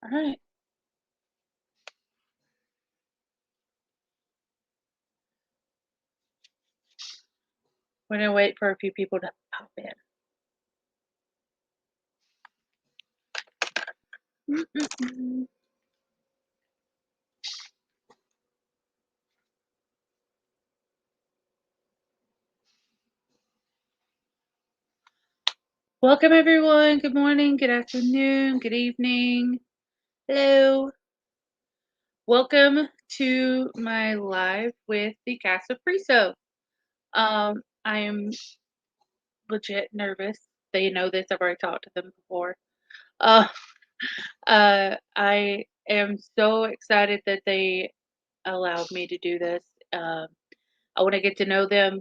All right. We're gonna wait for a few people to pop in. Welcome everyone. Good morning, good afternoon, good evening. Hello. Welcome to my live with the cast of Preso. I am legit nervous. They know this. I've already talked to them before. Uh, I am so excited that they allowed me to do this. I want to get to know them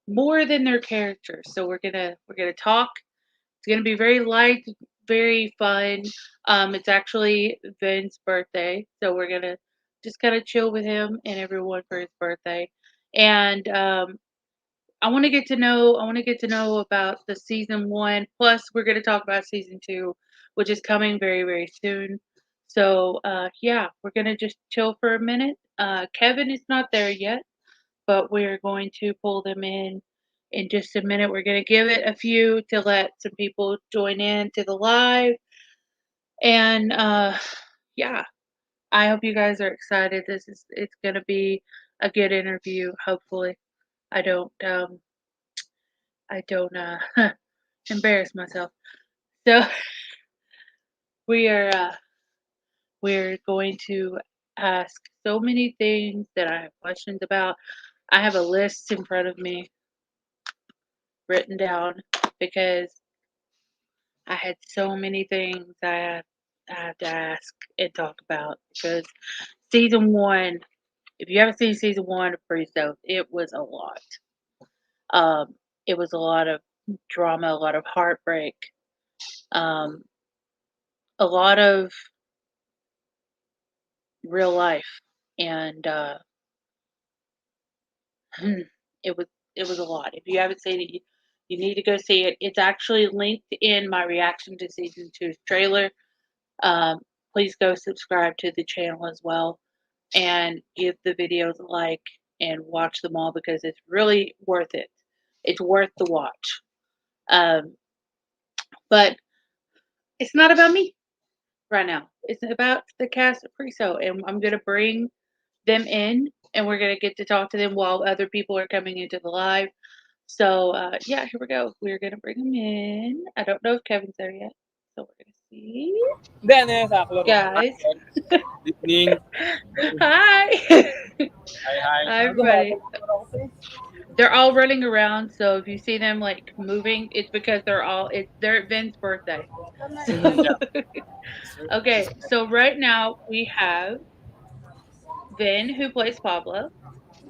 more than their characters. So we're gonna talk. It's gonna be very light, very fun. It's actually Vin's birthday, so we're gonna just kind of chill with him and everyone for his birthday. And I want to get to know about the season one. Plus, we're gonna talk about season two, which is coming very very soon. So yeah, we're gonna just chill for a minute. Kevin is not there yet, but we're going to pull them in just a minute. We're going to give it a few to let some people join in to the live. And yeah, I hope you guys are excited. It's going to be a good interview. Hopefully, I don't embarrass myself. So we are we're going to ask so many things that I have questions about. I have a list in front of me written down because I had so many things I have to ask and talk about because season one, if you haven't seen season one of Free Soap, it was a lot. It was a lot of drama, a lot of heartbreak, um, a lot of real life, and it was it was a lot. If you haven't seen it, you need to go see it. It's actually linked in my reaction to season two's trailer. Um, Please go subscribe to the channel as well and give the videos a like and watch them all because it's really worth it. It's worth the watch. Um, but it's not about me right now. It's about the cast of Preso, and I'm gonna bring them in, and we're gonna get to talk to them while other people are coming into the live. So yeah, here we go. We're gonna bring them in. I don't know if Kevin's there yet, so we're gonna see. Hindi, ano yan sa klaro. Guys, Good evening. hi, Hi, hi. hi Ano gumagalaw everybody. ako sa'yo? They're all running around, so if you see them like moving, it's because they're at Vin's birthday. So Yeah. okay, so right now we have Vin who plays Pablo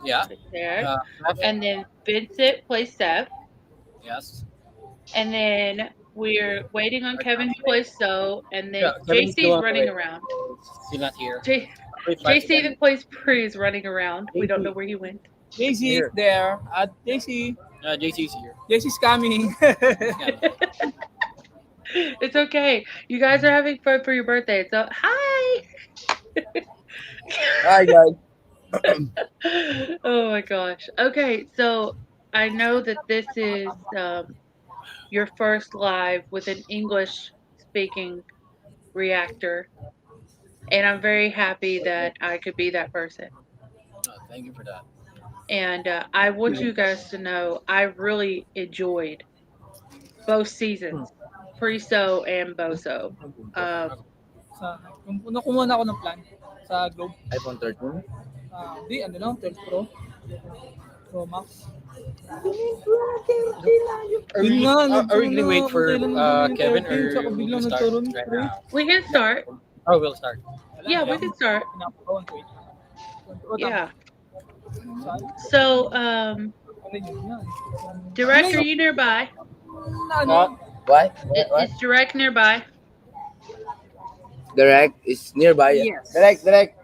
Yeah. right there, Chef. and then Vincent plays Seth, Yes. and then we're waiting on Kevin who plays So, and then Yeah, Kevin's the JC's one running away. around. Still not here. J Wait, five JC again. that plays Pre is running around. We don't know JC. where he went. JC is there. JC. JC's here. JC's coming. Yeah. It's okay. You guys are having fun for your birthday. So hi. Hi, guys. Oh my gosh. Okay, so I know that this is your first live with an English speaking reactor, and I'm very happy that I could be that person. Thank you for that. And I want you guys to know I really enjoyed both seasons, Preso and Boso. Um, Sa, kumuha na ako ng plan sa Globe. iPhone 13? Di, ano lang, 12 Pro. Pro Max. Are we, are we gonna wait for Kevin or we'll gonna start right now? we can start. Oh, we'll start. Yeah, we can start. Yeah. So, Direct, are you nearby? What? Is Direct nearby? Direct is nearby. Yes. Direct.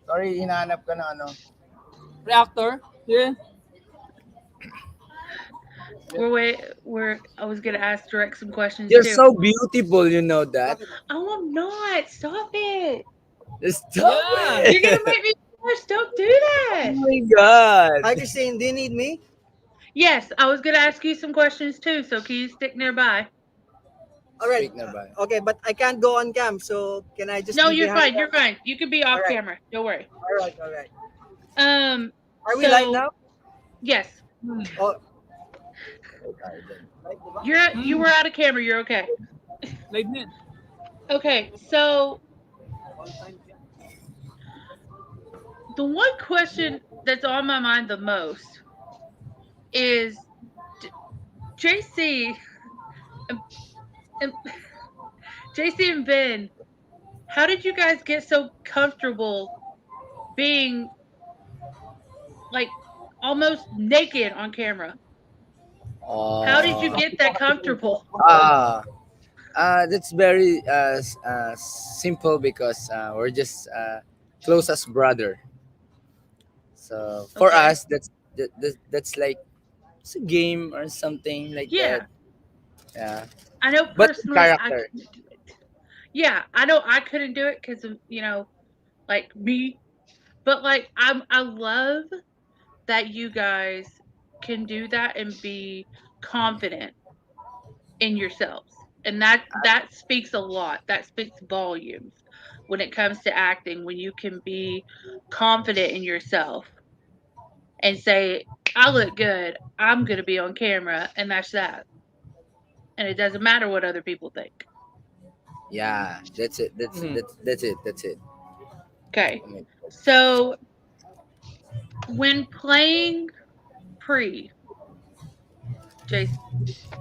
Sorry, hinahanap ka na ano. Reactor? Yeah. I was gonna ask direct some questions You're too. so beautiful, you know that. Oh, I'm not. Stop it. Stop Yeah. You're it. gonna make me blush. Don't do Oh that. my god. Hi, Christine. Do you need me? Yes, I was gonna ask you some questions too. So can you stick nearby? All right. Speak na ba? Okay, but I can't go on cam, so can I just No, be you're behind fine. You're cam? fine. You can be All off right. camera. Don't worry. All right. All right. Um. Are we live So now? yes, Oh, you were out of camera. You're okay. Live na yan. Okay. So the one question that's on my mind the most is JC and, and JC and Ben. How did you guys get so comfortable being like almost naked on camera? How did you get that comfortable? Ah, that's very simple because we're just close as brother. So for Okay. us, that's like it's a game or something like Yeah, that. Yeah, I know but personally I character. couldn't do it. Yeah, I know I couldn't do it because of like me. But like I love that you guys can do that and be confident in yourselves. And that speaks a lot. That speaks volumes when it comes to acting when you can be confident in yourself and say, I look good. I'm going to be on camera and that's that. And it doesn't matter what other people think. Yeah, that's it. Mhm. That's it. That's it. Okay. I mean, So when playing pre J-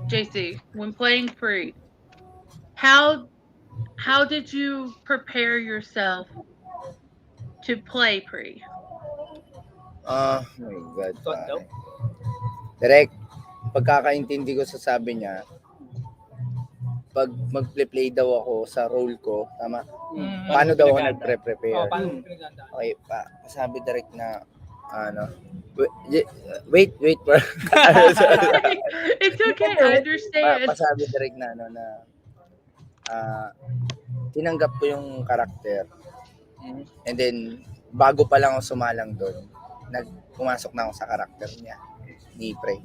JC, when playing pre, how how did you prepare yourself to play pre? oh my God, Ikaw daw? pare. Direct, pagkakaintindi ko sa sabi niya, pag mag-play daw ako sa role ko, tama? Paano daw ako Pinaghandaan? nagpre-prepare? Paano mo pinaghandaan? Okay, sabi direct na, ano, wait for, It's okay. I understand. pasabi direct na, ano, na, tinanggap ko yung karakter. And then, bago pa lang ako sumalang doon, pumasok na ako sa karakter niya, ni Pre.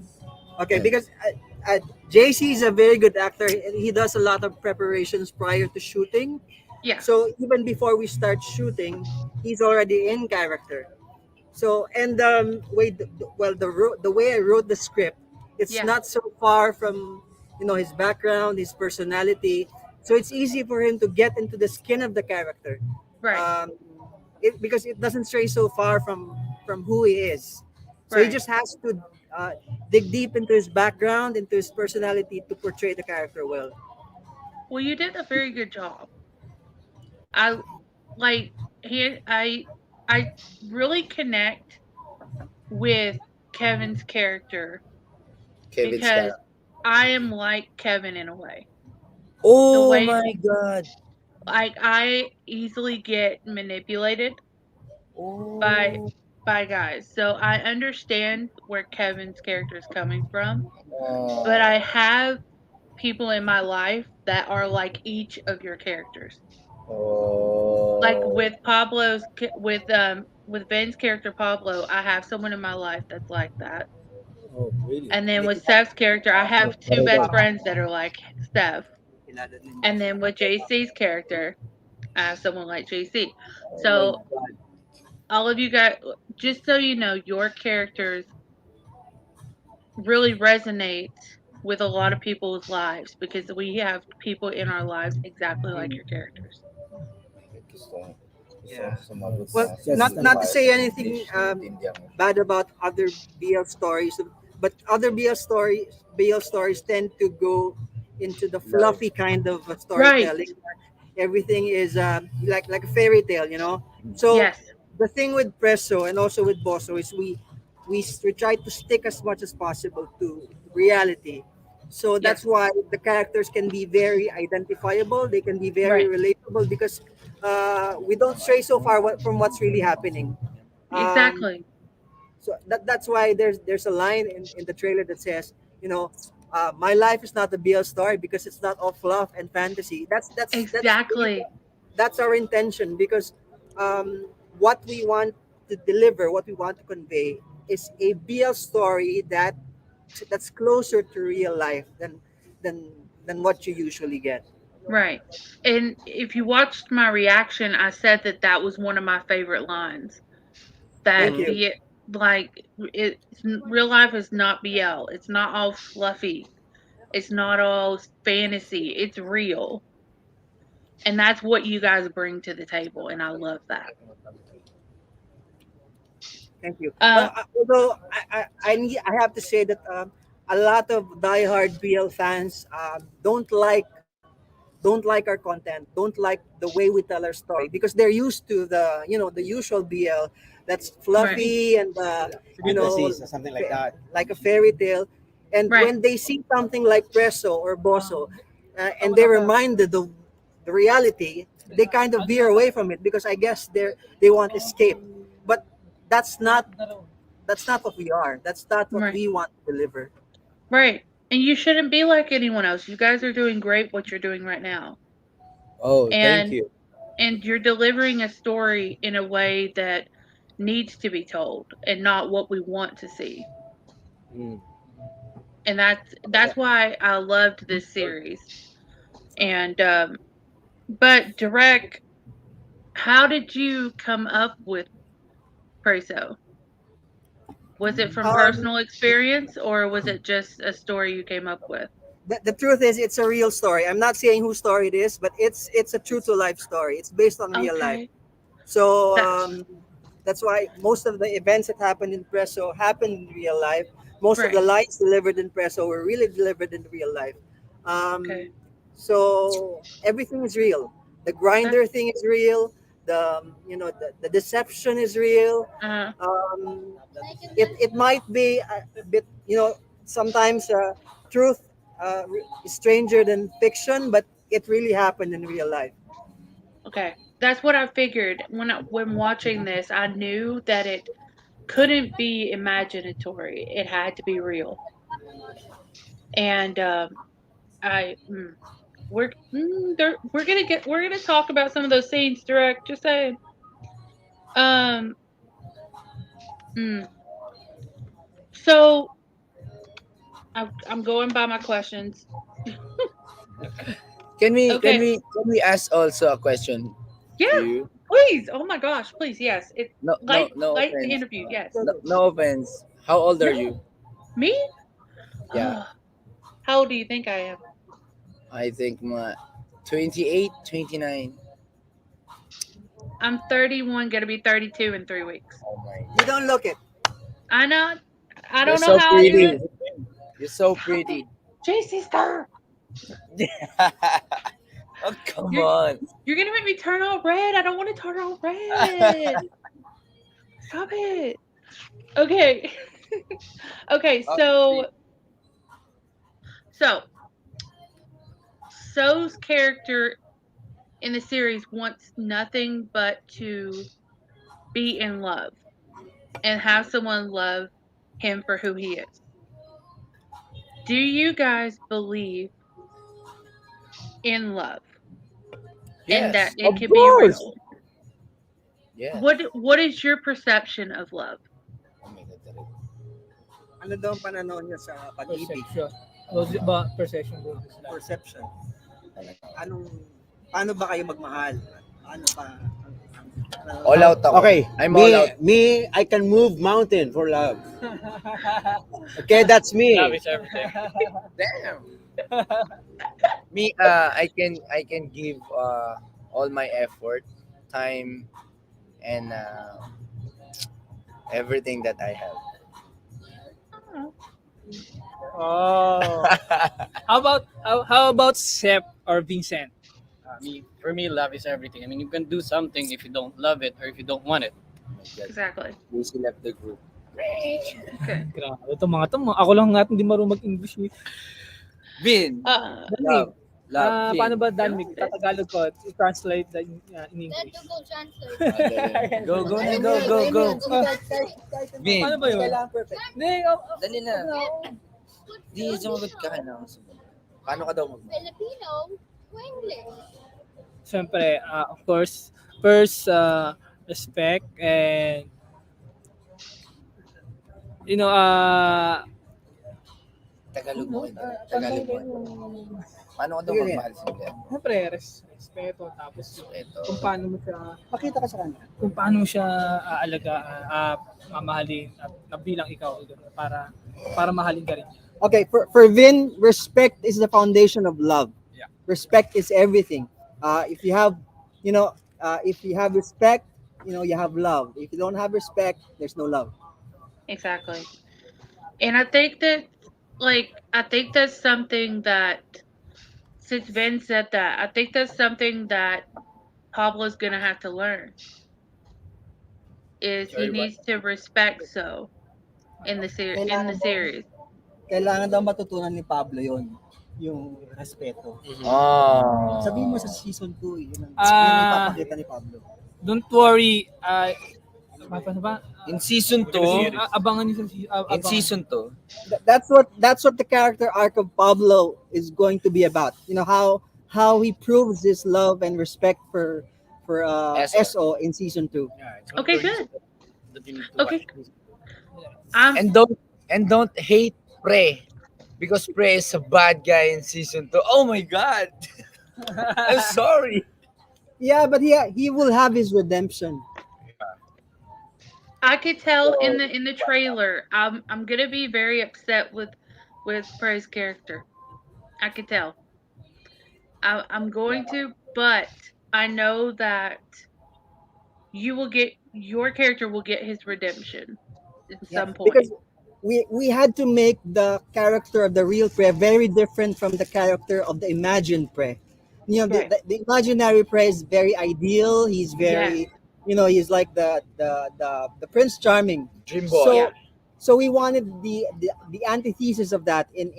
okay. Because JC is a very good actor. He does a lot of preparations prior to shooting. Yeah. So even before we start shooting, he's already in character. So and the way I wrote the script, it's Yeah. not so far from his background, his personality. So it's easy for him to get into the skin of the character. Right. Because it doesn't stray so far from who he is. So he Right. just has to dig deep into his background, into his personality to portray the character well. Well, you did a very good job. I like he I really connect with Kevin's character Kevin's because character. I am like Kevin in a way. Oh way- my God! Like I easily get manipulated Oh. by guys. So I understand where Kevin's character is coming from, Oh. but I have people in my life that are like each of your characters. Oh. Like with with Ben's character Pablo, I have someone in my life that's like that. Oh, really? And then with Steph's character, I have two best friends that are like Steph. And then with JC's character, I have someone like JC. So all of you guys, just so you know, your characters really resonate with a lot of people's lives because we have people in our lives exactly like your characters. Yeah. Well, not to say anything bad about other BL stories, but other BL stories tend to go into the fluffy kind of storytelling. Everything is like a fairy tale. So Yes. the thing with Presso and also with Bosso is we try to stick as much as possible to reality. So that's why the characters can be very identifiable. They can be very relatable because we don't stray so far from what's really happening. Exactly. So that's why there's a line in the trailer that says you know, my life is not a BL story because it's not all fluff and fantasy. Exactly. That's our intention, because what we want to deliver, what we want to convey, is a BL story that's closer to real life than than what you usually get. Right. And if you watched my reaction, I said that that was one of my favorite lines. Thank That you. be it, like real life is not BL. It's not all fluffy. It's not all fantasy. It's real. And that's what you guys bring to the table, and I love that. Thank you. Uh, Although I have to say that a lot of diehard BL fans don't like our content, don't like the way we tell our story, because they're used to the usual BL that's Right. fluffy and Fantasies or something like that. like a fairy tale. And Right. when they see something like Preso or Boso, and they're reminded of the reality, they kind of veer away from it, because I guess they want escape. But that's not that's not what we are. That's not what Right. we want to deliver. Right. And you shouldn't be like anyone else. You guys are doing great what you're doing right now. Oh, thank And you. and you're delivering a story in a way that needs to be told and not what we want to see. Mm. And that's why I loved this series. And but direct, how did you come up with Preso? Was it from Um, personal experience or was it just a story you came up with? the truth is, it's a real story. I'm not saying whose story it is, but it's a true to life story. It's based on real life. Okay. So That that's why most of the events that happened in Preso happened in real life. Most of the right. lines delivered in Preso were really delivered in real life. Okay. Um, so everything is real. The That grinder thing is real. The deception is real. uh Um, it might be a bit, sometimes truth is stranger than fiction, but it really happened in real life. okay. That's what I figured when watching this. I knew that it couldn't be imaginatory. It had to be real. And I we're gonna talk about some of those scenes direct. Just saying. Um. Mm, so I'm going by my questions. Can we can Okay. we can we ask also a question to Yeah. you? Please. Oh my gosh. Please. Yes. It's No, no, no light the offense. interview. Yes. No offense. How old are No. you? Me? Yeah, How old do you think I am? I think 28, 29. I'm 31. Gonna be 32 in 3 weeks. Oh my You don't look it. I know. I You're don't know so how I do pretty. it. You're so Stop pretty. it. JC, stop. Oh, come You're on. you're gonna make me turn all red. I don't want to turn all red. Stop it. Okay. Okay. So So's character in the series wants nothing but to be in love and have someone love him for who he is. Do you guys believe in love and that Yes. it Of can be course. real? Yes. What is your perception of love? Oh my God, Derek. Ano daw ang pananaw niya sa pag-ibig? Perception. Those ba perception bro? Perception. Paano ba kayo magmahal? Paano pa? All out ako. Okay, I'm all out. me, I can move mountain for love. Okay, that's me. Love is everything. Damn. Me, I can give all my effort, time, and everything that I have. Oh. How about Sep or Vincent? For me, love is everything. I mean, you can do something if you don't love it or if you don't want it. Oh my God. Exactly. Lucy left the group. Okay. Grabe, itong mga to. Ako lang nga hindi marunong mag-English. Eh. Vin, Danmig, love. paano ba Yeah. Danmig? Tatagalog ko. Translate in English. Go, go na, go. Vin, Paano ba yun? Kailangan perfect. Hindi, dali na. Di, sumagot ka na. Paano ka daw Filipino o English? Siyempre, of course, first, respect and, you know, Tagalog mo. Tagalog mo. Paano ka daw Sige, magmahal si Glenn? siyempre, respeto, tapos Ito. kung paano mo siya, Pakita ka sa kanya. kung paano mo siya aalagaan, mamahalin, at bilang ikaw, para mahalin ka rin. Okay, for Vin, respect is the foundation of love. Yeah. Respect is everything. If you have, if you have respect, you have love. If you don't have respect, there's no love. Exactly. And I think that's something that, since Ben said that, I think that's something that Pablo's gonna have to learn. Is he Sorry, what? needs to respect so in the series. Kailangan daw matutunan ni Pablo yon, yung respeto. Oh. Sabihin mo sa season 2, yun Ah. ipapakita ni Pablo. Don't worry, paano ba? In season 2, Abangan niyo sa in season 2, That's what the character arc of Pablo is going to be about. How he proves his love and respect for SO in season 2. Okay, good. That you need to Okay. watch. and don't hate Pre, because Pre is a bad guy in season 2. Oh my God! I'm sorry. Yeah, but he will have his redemption. I could tell in the trailer. I'm gonna be very upset with Prey's character. I could tell. I'm going to, but I know that your character will get his redemption at some point. Because we had to make the character of the real Prey very different from the character of the imagined Prey. Right. The imaginary Prey is very ideal. He's very, he's like the Prince Charming. Dream boy. So, Yeah. so we wanted the antithesis of that in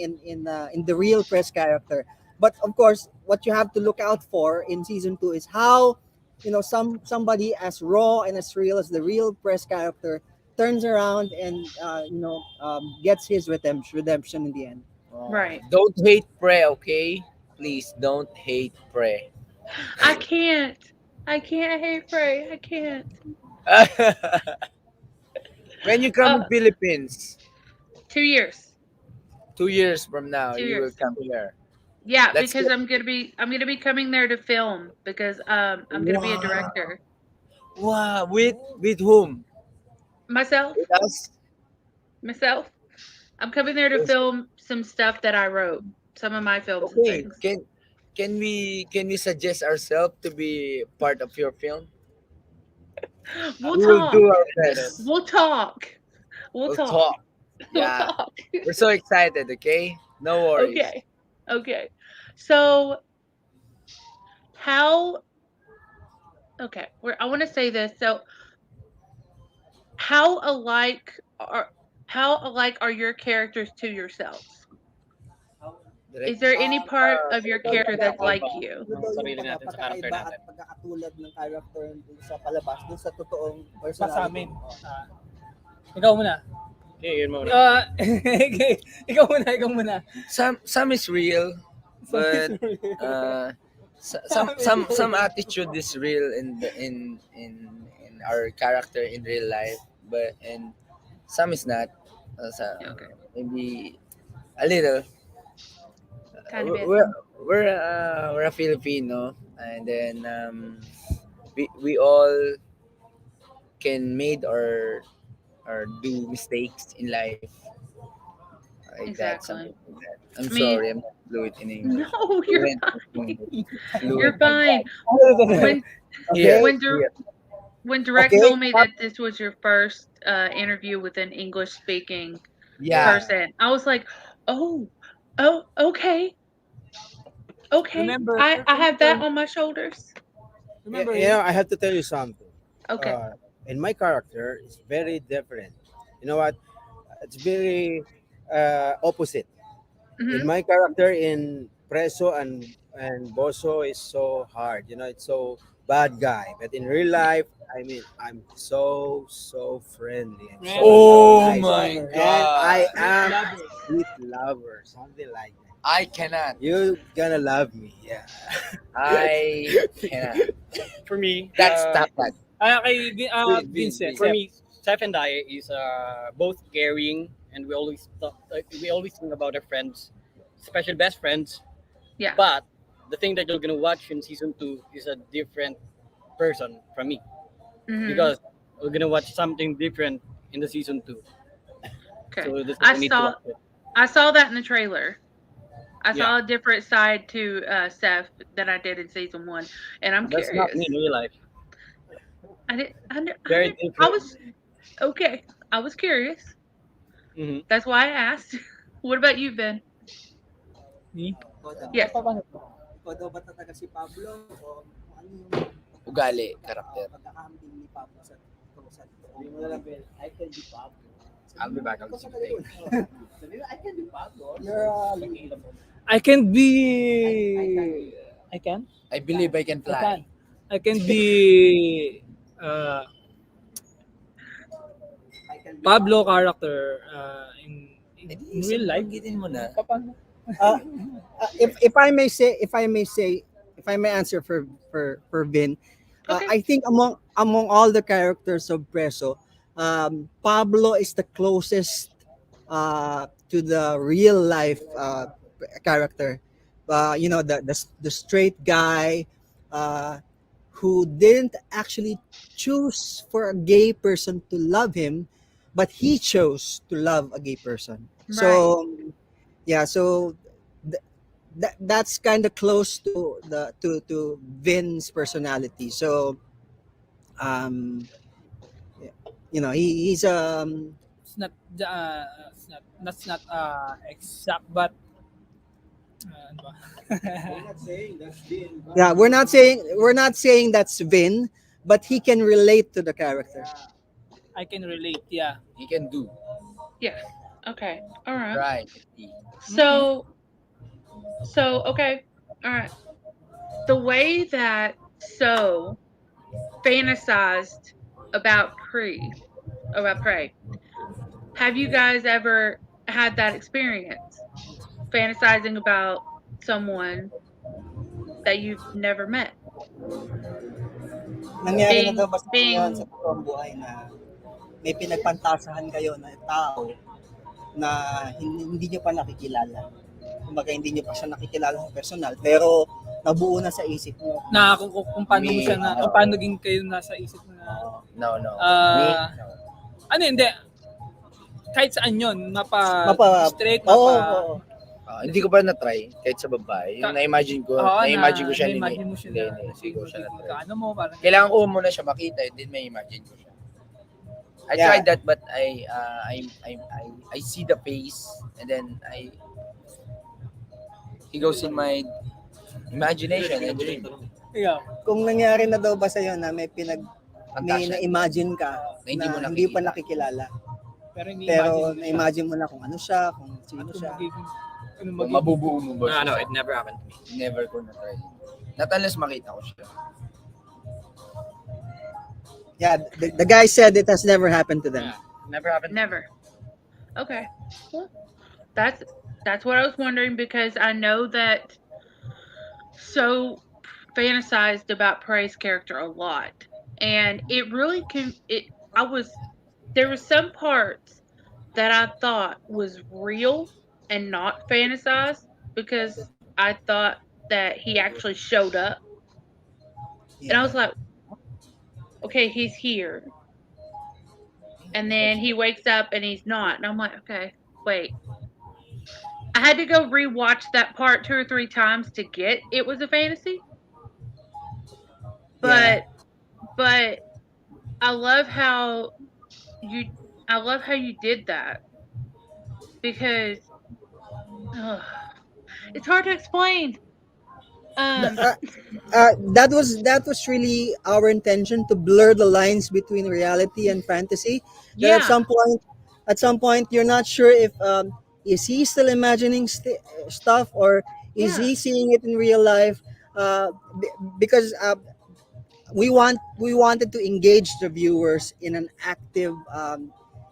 the real Press character. But of course, what you have to look out for in season 2 is how, somebody as raw and as real as the real Press character turns around and gets his redemption in the end. Right. Don't hate Pre, okay? Please don't hate Pre. I can't hate Prey. I can't. When you come to Philippines, 2 years. 2 years from now, 2 you will years. come here. Yeah, That's because good. I'm gonna be coming there to film because I'm gonna be a director Wow, with whom? myself. With us? I'm coming there to Yes. film some stuff that I wrote, some of my films and Okay. things. Can we suggest ourselves to be part of your film? We'll We will talk. do our best. We'll talk. We'll talk. We'll Yeah. talk. We're so excited, okay? No worries. Okay. So how? Okay. I want to say this. So how alike are your characters to yourselves? Is there any part of your character that's like you? Sarili natin sa character natin. At pagkakatulad ng character dun sa palabas, dun sa totoong Sa amin. Ikaw muna. Okay, yun muna. Ikaw muna. Some is real, but some attitude is real in our character in real life, and some is not. Okay. Maybe a little. Kind of bit. We're a Filipino, and then we all can made or do mistakes in life. Like that, Exactly. something like that. I'm Me- sorry, I'm not fluent in English. No, you're Fluent fine. in English. You're Fluent. fine. When Yeah, when yeah. when Direct Okay. told me that this was your first interview with an English speaking Yeah. person, I was like, oh, okay. Remember- I have that on my shoulders. Remember, I have to tell you something. Okay. And my character is very different. You know what? It's very opposite. Mhm. In my character in Preso and and Boso is so hard. You know, it's so bad guy. But in real life, I mean, I'm so friendly. I'm so Oh nice. my And God. I am sweet lover, something like that. I cannot. You gonna love me, yeah. I cannot. For me, That's top that. Vincent. for me, Steph and I is both caring, and we always think about our friends, especially best friends. Yeah. But the thing that you're gonna watch in season 2 is a different person from me, Mhm. because we're gonna watch something different in the season 2. Okay. So that's why I we need to saw watch it. I saw that in the trailer. I Yeah. saw a different side to Seth than I did in season 1, and I'm That's not curious. me in real life. Very I different. was okay. I was curious. Mhm. That's why I asked. What about you, Ben? Me? Yes. Ikaw daw ba talaga si Pablo o ano yung Ugali, karakter. pagkakahambing ni Pablo sa Sabi mo na lang, Ben, I can be Pablo. I'll be back on Ikaw the talaga yun. Sabi mo, I can be Pablo. You're I can be. I can. I believe I can fly. I can be. I can be Pablo character in real life. Gitin mo na. Paano? if I may say, if I may answer for Vin, Okay. I think among all the characters of Preso, Pablo is the closest to the real life character. You know, the straight guy who didn't actually choose for a gay person to love him, but he chose to love a gay person. So yeah, so that's kind of close to the to Vin's personality. So you know, he's It's not. That's not exact, but. Ano ba? I'm not saying that's being yeah, we're not saying that's Vin, but he can relate to the character. I can relate. Yeah. He can do. Yes. Okay. All right. Right. So okay. All right. The way that So fantasized about Prey. Have you guys ever had that experience? Fantasizing about someone that you've never met? Nangyari na Being- daw ba sa inyo being- yun sa totoong buhay na may pinagpantasahan kayo na tao na hindi nyo pa nakikilala? Kumbaga hindi nyo pa siya nakikilala sa personal, pero nabuo na sa isip mo. Na kung paano mo siya na, kung paano naging kayo nasa isip mo na. No. Ah, Me? No. Ano hindi. Kahit saan yun, Mapa- straight, Oo, mapa. oo. Hindi ko pa na-try kahit sa babae. Yung na-imagine ko, na-imagine ko siya. Na-imagine mo siya na, Hindi ko siya na-try. ano mo, parang. Kailangan ko muna siya makita, and then may imagine ko siya. I Yeah. tried that, but I see the face, and then he goes in my imagination and dream. Yeah. Kung nangyari na daw ba sa'yo na may Fantastic. na-imagine ka Na hindi mo na hindi pa nakikita. nakikilala, Pero pero na-imagine mo na kung ano siya, kung sino siya. Ano Kung mabubuo mo ba siya? No, it never happened to me. Never ko na-try. Not unless makita ko siya. Yeah, the guy said it has never happened to them. Yeah. Never happened. Never. Okay. Well, that's what I was wondering, because I know that So fantasized about Prey's character a lot, and it really there were some parts that I thought was real and not fantasized, because I thought that he actually showed up, and I was like, okay, he's here. And then he wakes up and he's not. And I'm like, okay, wait. I had to go rewatch that part 2 or 3 times to get it was a fantasy. But I love how you did that, because it's hard to explain. That was really our intention, to blur the lines between reality and fantasy. That Yeah. at some point you're not sure if is he still imagining stuff, or Is Yeah. he seeing it in real life? Because we wanted to engage the viewers in an active,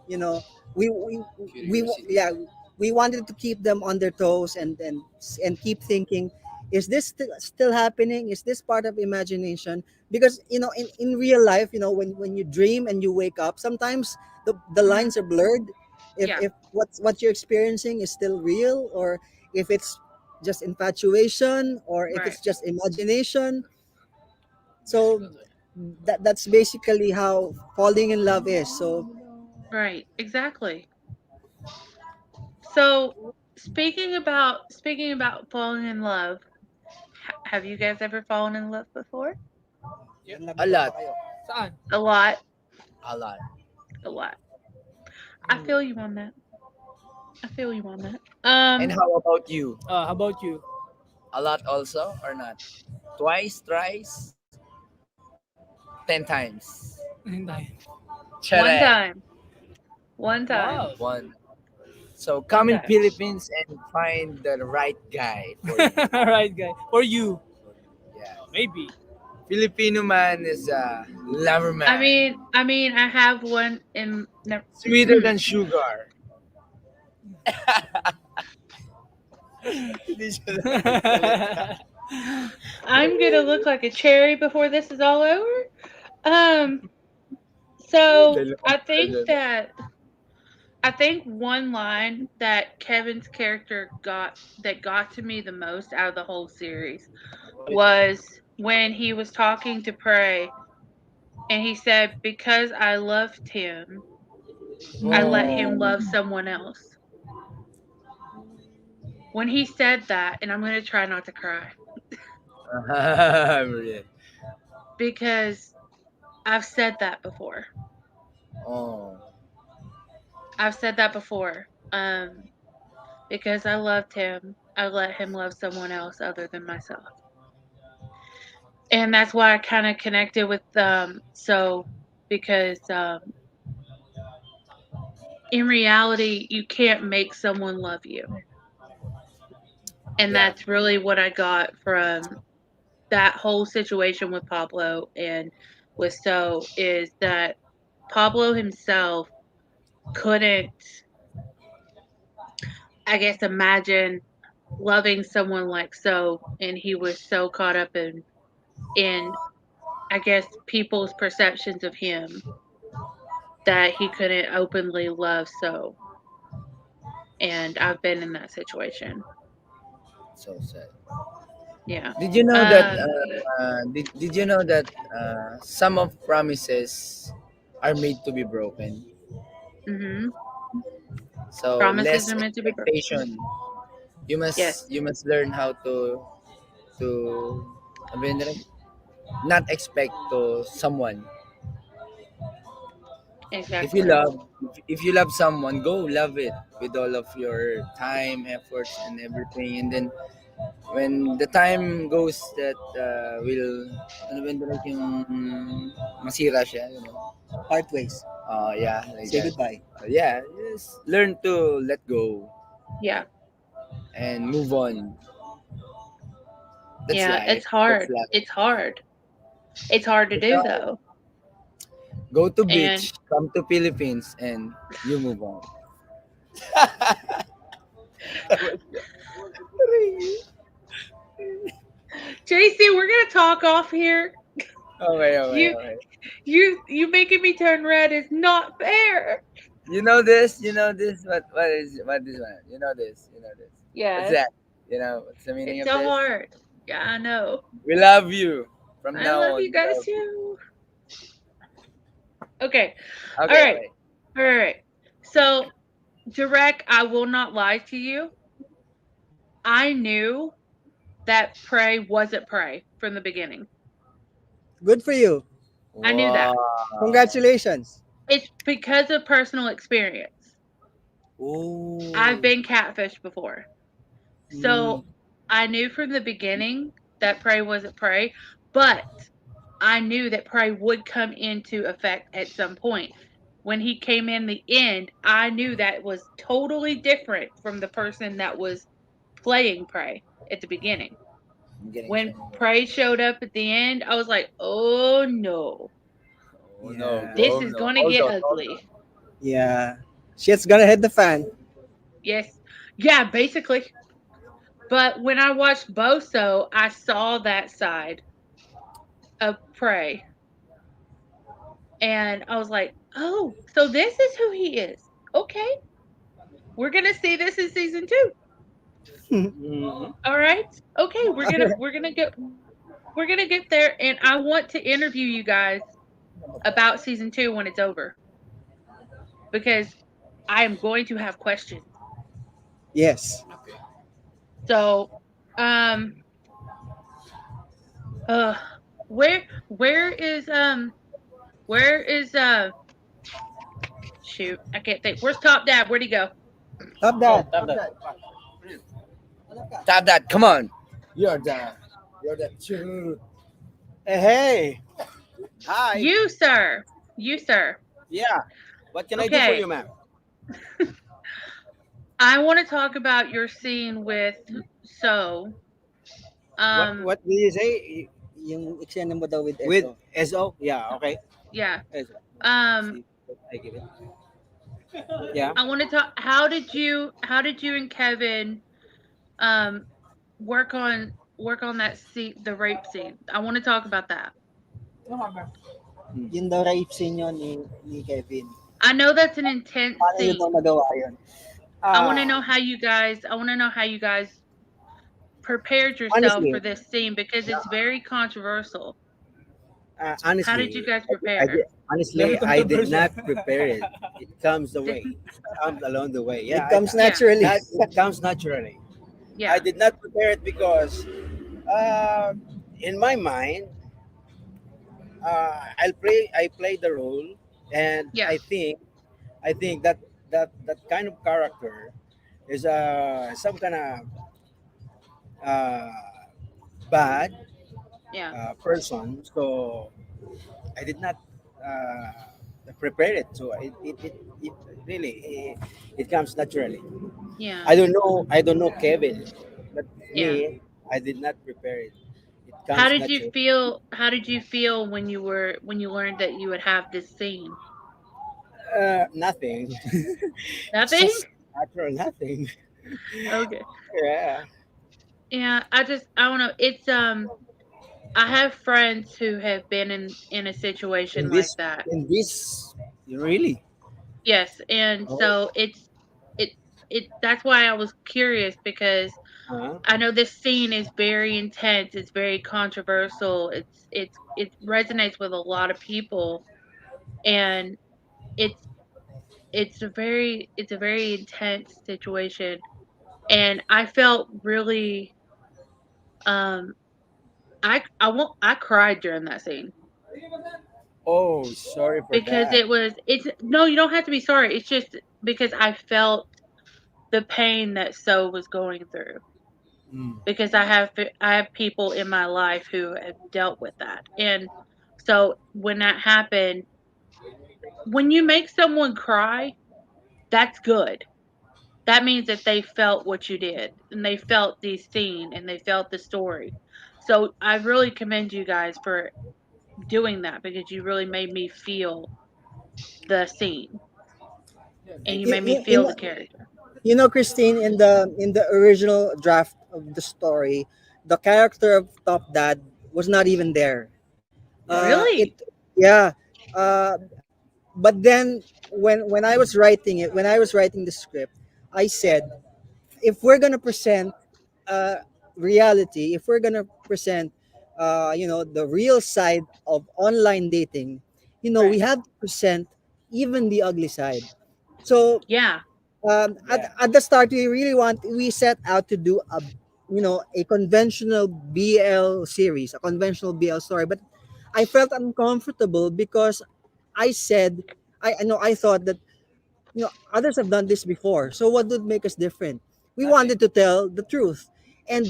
you know, Curiosity. yeah, we wanted to keep them on their toes and keep thinking, is this still happening? Is this part of imagination? Because in real life, when you dream and you wake up, sometimes the Mhm. lines are blurred. Yeah. If what you're experiencing is still real, or if it's just infatuation, or if Right. it's just imagination. So that's basically how falling in love is. So Right. Exactly. So speaking about falling in love, have you guys ever fallen in love before? A lot. Saan? A lot. A lot. A lot. I feel you on that. I feel you on that. And how about you? How about you? A lot also or not? Twice, thrice, 10 times. Hindi. One Charet. time. One time. Wow. One. So One come in time. Philippines and find the right guy for you. Right, guy. For you, Yeah. maybe. Filipino man is a lover man. I have one in. Sweeter than sugar. Hindi siya I'm gonna look like a cherry before this is all over. So I think one line that Kevin's character got to me the most out of the whole series was when he was talking to Prey and he said, "Because I loved him, I let him love someone else." When he said that, and I'm gonna try not to cry Really? because I've said that before. Oh. I've said that before. Because I loved him, I let him love someone else other than myself. And that's why I kind of connected with so because in reality you can't make someone love you. And Yeah. that's really what I got from that whole situation with Pablo and with So is that Pablo himself couldn't, I guess, imagine loving someone like So, and he was so caught up in I guess people's perceptions of him that he couldn't openly love So. And I've been in that situation. So sad. Yeah. Did you know that? Um. Did you know that some of promises are made to be broken? Mhm. So Promises less are meant to be broken. expectation. You Yes. must learn how to ano ba yun, Direk? Not expect to someone. Exactly. If you love someone, go love it with all of your time, efforts, and everything. And then when the time goes that will ano ba yun, Direk, yung masira siya, you know. part ways. Yeah, like Say that. goodbye. Yeah, just learn to let go Yeah. and move on. That's Yeah. life. It's That's hard. life. It's hard. It's hard to do So, though. go to And beach, come to Philippines, and you move on. JC, we're gonna talk off here. Okay, okay, You okay. you making me turn red is not fair. You know this. You know this. What is one? You know this. You know this. What's Yes. that? You know what's the meaning It's of so this? hard. Yeah, I know. We love you. From I now love on, you we guys love you. too. Okay. All Okay, right. okay. All right. So, direct, I will not lie to you. I knew that Prey wasn't Prey from the beginning. Good for you. I knew that. Wow. Congratulations. It's because of personal experience. I've Ooh. been catfished before. Mm. So I knew from the beginning that Prey wasn't Prey, but I knew that Prey would come into effect at some point. When he came in the end, I knew that was totally different from the person that was playing Prey at the beginning. I'm getting When some- Prey showed up at the end, I was like, oh no, Oh no, Yeah. this oh is no. gonna Hold get on, hold ugly. on. Yeah. Shit's gonna hit the fan. Yes. Yeah, basically. But when I watched Boso, I saw that side of Prey. And I was like, oh, so this is who he is. Okay. We're gonna see this in season 2. Mhm. All right. Okay, we're gonna get there, and I want to interview you guys about season 2 when it's over. Because I am going to have questions. Yes. Okay. So uh where where is where is shoot, I can't think. Where's Top Dad? Where'd he go? Top Oh, that. tap that. Tap that. Come on. You're the truth. Hey, hi. You sir. You sir. Yeah. What can I do for Okay. you, ma'am? I want to talk about your scene with So. What did you say? Yung eksena mo daw with With Esso. SO? Yeah. Okay. Yeah. SO. Um I give it. Yeah. I want to talk how did you and Kevin um work on that scene, the rape scene? I want to talk about that. Yun daw rape scene yun ni Kevin. I know that's an intense Paano yun scene. daw nagawa yun? I want to know how you guys prepared yourself Honestly. for this scene because it's very controversial. Honestly, How did you guys I prepare? did, honestly, I did not prepare it. It comes the way. It comes along the way. Yeah, It comes Yeah. naturally. It comes naturally. Yeah. I did not prepare it because, in my mind, I play the role, and Yeah. I think that kind of character is some kind of uh, bad Yeah. person. So I did not prepare it. So it really it comes naturally. Yeah. I don't know Kevin, but Yeah. me, I did not prepare it. It comes How did naturally. you feel? How did you feel when you learned that you would have this scene? Nothing. It's Nothing. just natural. Nothing. Okay. Yeah. Yeah. I don't know. It's I have friends who have been in a situation In like this, that. really. Yes, and Oh. so it that's why I was curious because Uh-huh. I know this scene is very intense, it's very controversial, it resonates with a lot of people and it's it's a very intense situation and I felt really um I cried during that scene Oh, sorry for because that. it's no, you don't have to be sorry. It's just because I felt the pain that So was going through Mm. because I have people in my life who have dealt with that. And so when that happened, when you make someone cry, that's good. That means that they felt what you did and they felt the scene and they felt the story. So I really commend you guys for doing that because you really made me feel the scene and you You, made me you, feel the character. Christine, in the original draft of the story, the character of Top Dad was not even there. Really? Yeah. Uh, but then when I was writing it, when I was writing the script, I said, if we're gonna present uh, reality, if we're gonna present, the real side of online dating, we Right. have to present even the ugly side. So Yeah. Yeah. at the start, we set out to do a conventional BL series, a conventional BL story, but I felt uncomfortable because I said, I thought that others have done this before. So what would make us different? We Nothing. wanted to tell the truth, and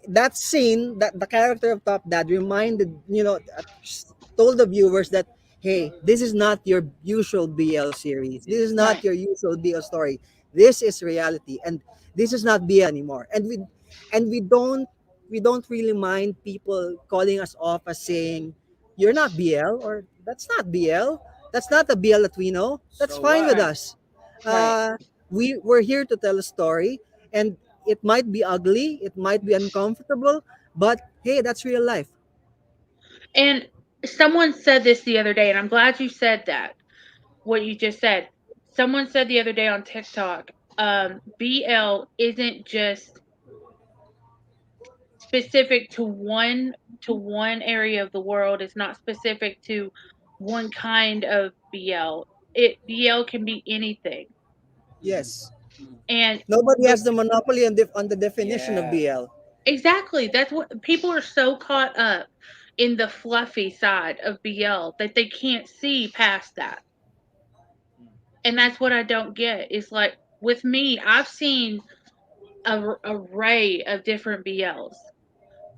that scene, that the character of Top Dad reminded, told the viewers that, hey, this is not your usual BL series. This is not Right. your usual BL story. This is reality, and this is not BL anymore. And we don't really mind people calling us off as saying you're not BL, or that's not BL. That's not the BL that we know. That's So fine with what? us. Right. We're here to tell a story, and it might be ugly, it might be uncomfortable, but hey, that's real life. And someone said this the other day, and I'm glad you said that, what you just said. Someone said the other day on TikTok, BL isn't just specific to one area of the world. It's not specific to one kind of BL. BL can be anything. Yes. And Nobody the has the monopoly on the definition of Yeah. BL. exactly, that's what people are so caught up in the fluffy side of BL that they can't see past that. And that's what I don't get. It's like with me, I've seen a array of different BLs.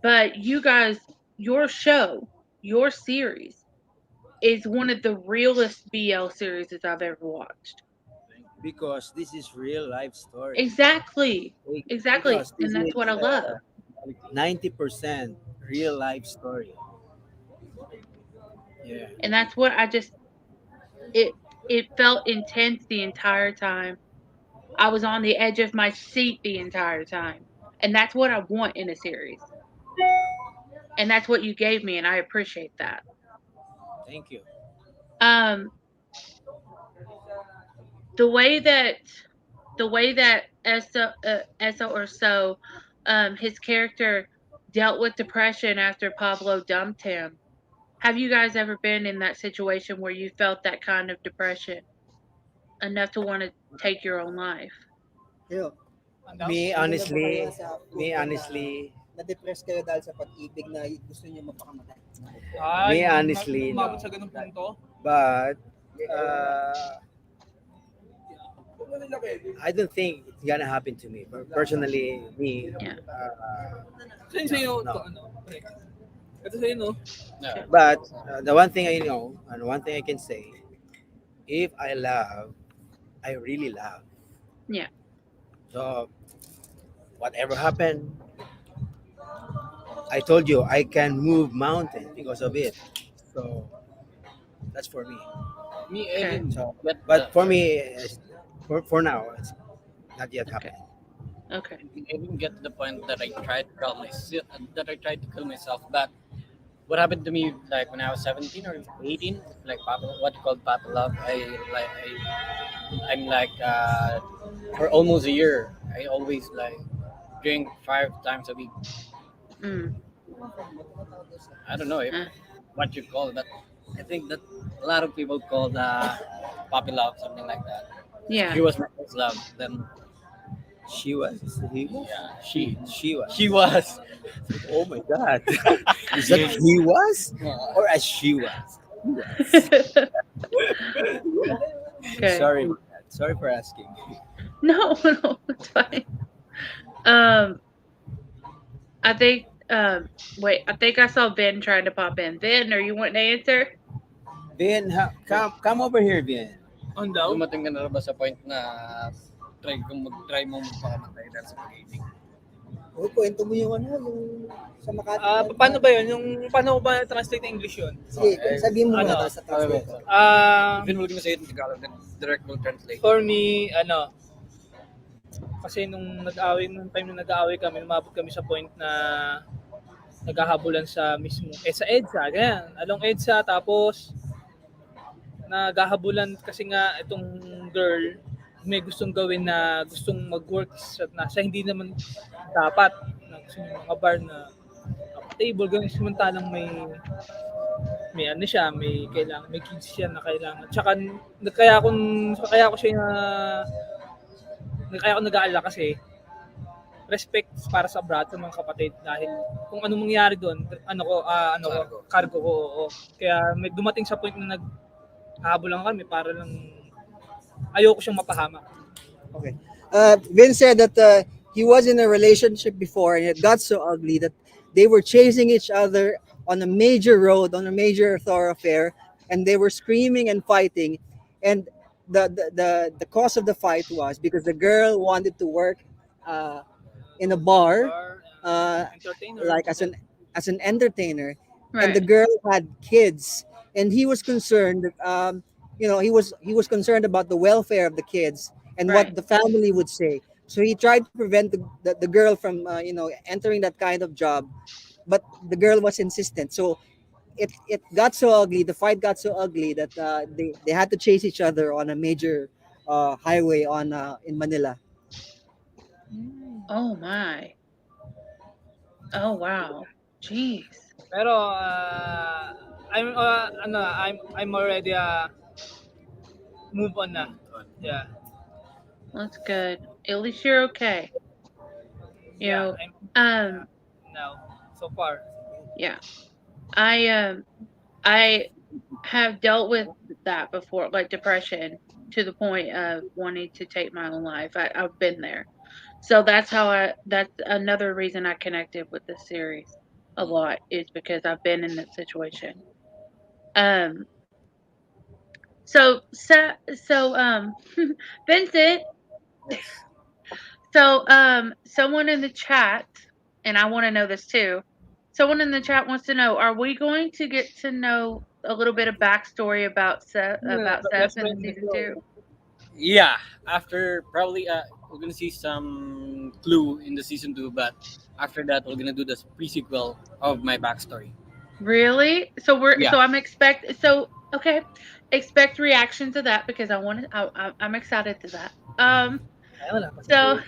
But you guys, your show, your series is one of the realest BL series I've ever watched. Because this is real life story. Exactly. Exactly. Because And this that's is what I love. 90% real life story. Yeah. And that's what I just it it felt intense the entire time. I was on the edge of my seat the entire time. And that's what I want in a series. And that's what you gave me and I appreciate that. Thank you. Um the way that Essa or so, his character dealt with depression after Pablo dumped him. Have you guys ever been in that situation where you felt that kind of depression enough to want to take your own life? Yo, Ano? Me nandun na ba kayo honestly, sa me punto honestly, na depress kayo dahil sa pag-ibig na gusto niyo mapakamatay? Ay, me honestly, umabot no. sa ganung punto. But I don't think it's gonna happen to me. But personally, me, Yeah. Sa'yo, no. ano, pre. Ito sa'yo, no? Yeah. But the one thing I know and one thing I can say, if I love, I really love. Yeah. So whatever happened, I told you I can move mountain because of it. So that's for me. Me, I Okay. didn't So, get but for me, for now, it's not yet Okay. happening. Okay. I didn't get to the point that I tried to kill myself. But what happened to me, like when I was 17 or 18, like what you call Papa Love, I'm like for almost a year. I always like drink 5 times a week. Mm. I don't know if Uh, what you call it, but I think that a lot of people call the puppy love something like that. yeah. He was my first love. Then She was. He, yeah, she was. she was. Oh my God. Is that he was or as she was? Okay. Sorry, for that. Sorry for asking. No, no, it's fine. Um, I think. Wait. I think I saw Ben trying to pop in. Ben, are you wanting to answer? Bien, come over here, Bien. On daw? Dumating ka na ba sa point na try mo magpakamatay dahil sa pag-ibig? O, kwento mo yung ano, yung sa Makati. Paano ba yun? Paano ba translate na English yun? Sige, sabihin mo Ano? muna tapos sa translator. Even will give say it in Tagalog, then direct will translate. For me, kasi nung time na nag-aaway kami, umabot kami sa point na naghahabulan sa mismo, sa EDSA, ganyan, along EDSA, tapos naghahabulan kasi nga itong girl, may gustong gawin na gustong mag-work sa hindi naman dapat, na gusto yung mga bar na table, ganyan, samantalang may ano siya, may kailangan, may kids siya na kailangan. Tsaka kaya ako siya kaya ako nag-aalala kasi respect para sa brother, mga kapatid, dahil kung anong mangyari doon, cargo ko, oo. Kaya may dumating sa point na naghahabol lang kami para lang ayoko siyang mapahamak. Okay. Vince said that he was in a relationship before and it got so ugly that they were chasing each other on a major road, on a major thoroughfare, and they were screaming and fighting. And the cause of the fight was because the girl wanted to work in a bar, Or, uh, entertainer. like as an entertainer, and the Right. girl had kids, and he was concerned that he was concerned about the welfare of the kids and Right. what the family would say. So he tried to prevent the girl from entering that kind of job, but the girl was insistent. So it got so ugly. The fight got so ugly that they had to chase each other on a major highway on in Manila. Oh my. Oh wow. Jeez. Pero I'm already move on na. Yeah. That's good. At least you're okay. You Yeah, know, I'm um, now so far. yeah. I have dealt with that before, like depression to the point of wanting to take my own life. I've been there. So that's another reason I connected with this series a lot is because I've been in that situation. Um so Vincent, Yes. someone in the chat, and I want to know this too. Someone in the chat wants to know: are we going to get to know a little bit of backstory about Seth Best in friend in the season show. two? Yeah, after probably we're gonna see some clue in the season 2, but after that we're gonna do the pre-sequel of my backstory. Really? Yeah. So I'm expect so okay. Expect reaction to that because I want to. I'm excited to that. Ay, wala pa si So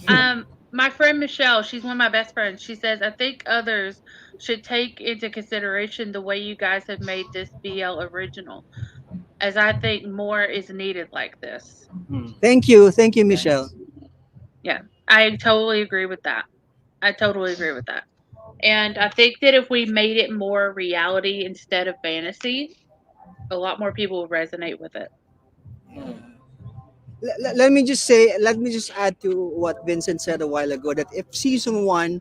Jay. my friend Michelle, she's one of my best friends. She says I think others should take into consideration the way you guys have made this BL original, as I think more is needed like this. Hmm. Thank you, Michelle. Thanks. Yeah, I totally agree with that. I totally agree with that. And I think that if we made it more reality instead of fantasy, a lot more people will resonate with it. Let me just add to what Vincent said a while ago that if season one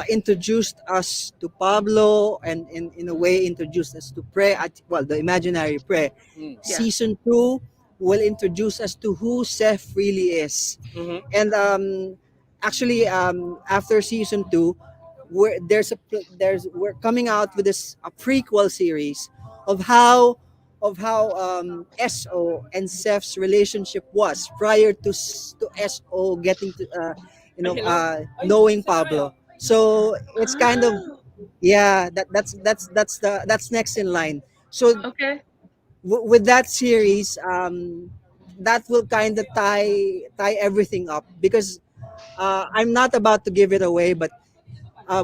introduced us to Pablo and in a way introduced us to well, the imaginary Pre, Hmm. Yeah. season two will introduce us to who Seth really is. Mhm. And actually, after season two, we're coming out with this a prequel series of how So and Seth's relationship was prior to So getting to Ay, hello. Ay, knowing saan na kayo? Pablo. So it's kind of, Oh, yeah, that's next in line. So okay. with that series, that will kind of tie everything up because I'm not about to give it away, but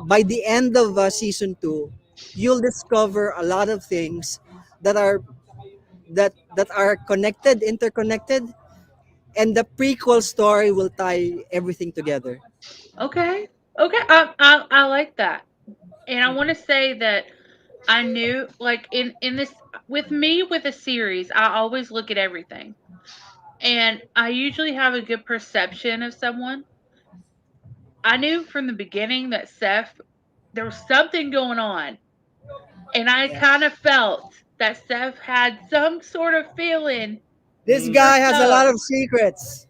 by the end of season two, you'll discover a lot of things that are that are interconnected, and the prequel story will tie everything together. Okay. Okay. I like that. And I want to say that I knew like in this with me with a series, I always look at everything. And I usually have a good perception of someone. I knew from the beginning that Seth there was something going on. And I Yeah. kind of felt that Seth had some sort of feeling This Hmm. for guy has a lot Poe. of secrets.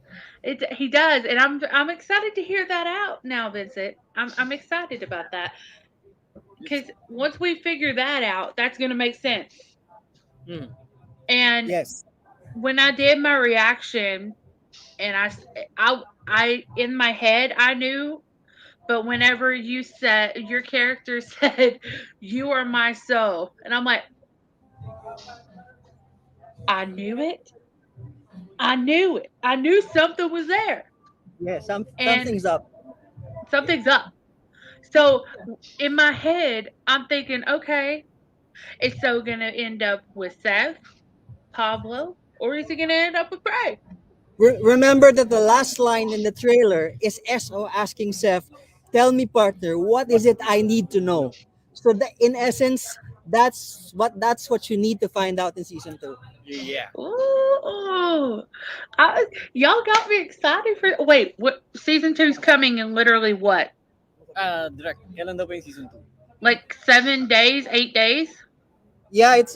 He does, and I'm excited to hear that out now, Vincent. I'm excited about that because once we figure that out, that's gonna make sense. Hmm. And Yes. when I did my reaction, and I in my head I knew, but whenever you said your character said you are my soul, and I'm like, I knew it. I knew it. I knew something was there, Yeah. and Something's up. something's up. So in my head, I'm thinking, okay, is so gonna end up with Seth, Pablo, or is he gonna end up with Prey? Remember that the last line in the trailer is So asking Seth, "Tell me, partner, what is it I need to know?" So that, in essence, that's what you need to find out in season two. Yeah. Ooh, I, y'all got me excited for. Wait, what? Season two's coming in literally what? Direct. Kailan daw ba yung season 2? Like 7 days, 8 days? Yeah, it's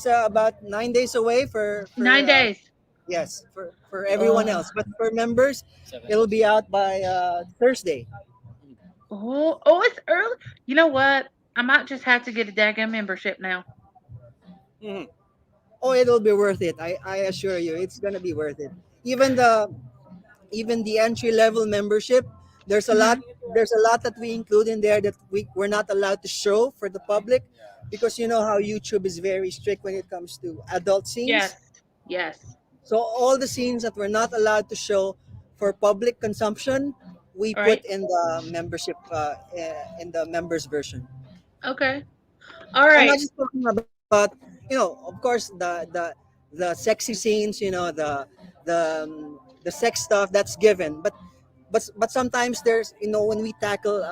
about 9 days away for 9 days. yes, for everyone Uh, else, but for members, 7. it'll be out by Thursday. Oh, it's early. You know what? I might just have to get a daggone membership now. Oh, it'll be worth it. I assure you, it's gonna be worth it. Even the entry level membership, there's a lot Hmm. there's a lot that we include in there that we're not allowed to show for the public, because you know how YouTube is very strict when it comes to adult Yes. scenes. Yes. So all the scenes that we're not allowed to show for public consumption, we All put right. in the membership in the members version. Okay. All I'm not right. just talking about, of course, the sexy scenes, the sex stuff that's given, but sometimes there's, when we tackle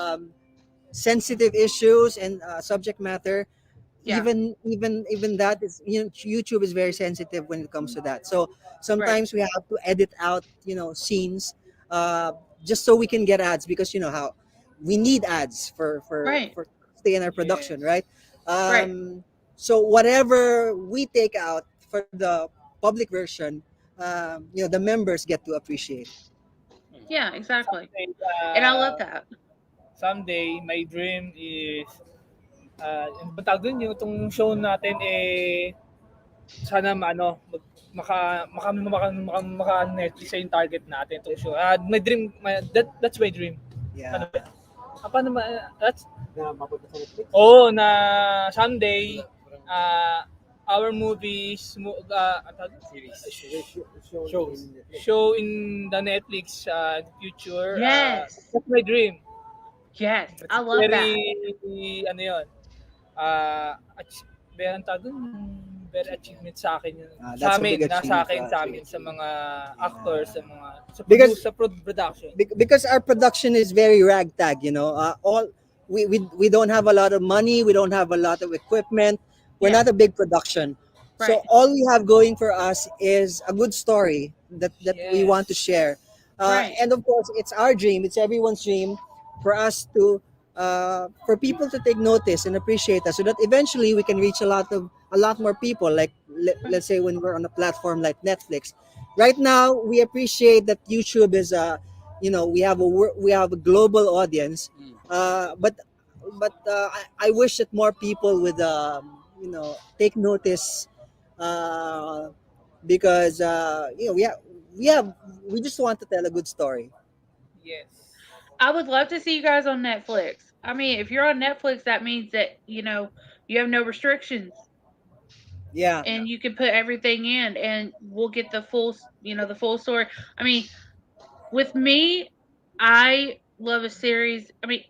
sensitive issues and subject matter, Yeah. even that is, YouTube is very sensitive when it comes to that. So Right. sometimes we have to edit out, scenes, uh, just so we can get ads, because you know how we need ads Right. for stay in our Yes. production, right? Right. So whatever we take out for the public version, the members get to appreciate. Yeah. Exactly. Someday, And I love that. someday, my dream is, ano ba tawag dun, yung itong show natin, sana maka Netflix yung target natin itong show. My dream, that's my dream. Ano Yeah. ba? Paano ba? That's, na someday, uh, our movies, show in the Netflix in the future. Yes. That's my dream. Yes. That's I love very, that. ano yun, very, ang tawag dun, very achievement sa akin yun. Sa That's a big amin, nasa achievement akin, for us. sa amin, sa mga actors, sa mga, Because sa production. because our production is very ragtag, all we don't have a lot of money, we don't have a lot of equipment, we're Yeah. not a big production. Right. So all we have going for us is a good story that we want to Yes. share. Right. And of course, it's our dream, it's everyone's dream for us to for people to take notice and appreciate us, so that eventually we can reach a lot more people, like let's say when we're on a platform like Netflix. Right now we appreciate that YouTube is we have a global audience, Mm. but I wish that more people would take notice, uh, because we just want to tell a good story. Yes. I would love to see you guys on Netflix. I mean, if you're on Netflix, that means that, you have no restrictions Yeah. and you can put everything in and we'll get the full story. I mean, with me, I love a series. I mean,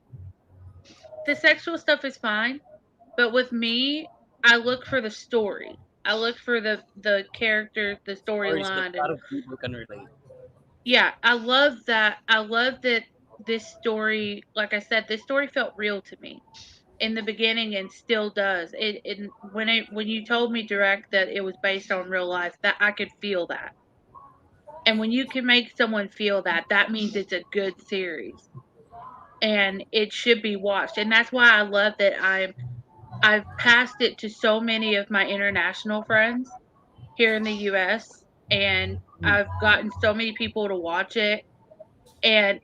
the sexual stuff is fine, but with me, I look for the story. I look for the character, the Stories that storyline, a lot and of people can relate. yeah, I love that. I love that this story, like I said, this story felt real to me in the beginning and still does. When you told me direct that it was based on real life, that I could feel that. And when you can make someone feel that, that means it's a good series and it should be watched. And that's why I love that I've passed it to so many of my international friends here in the US, and I've gotten so many people to watch it, and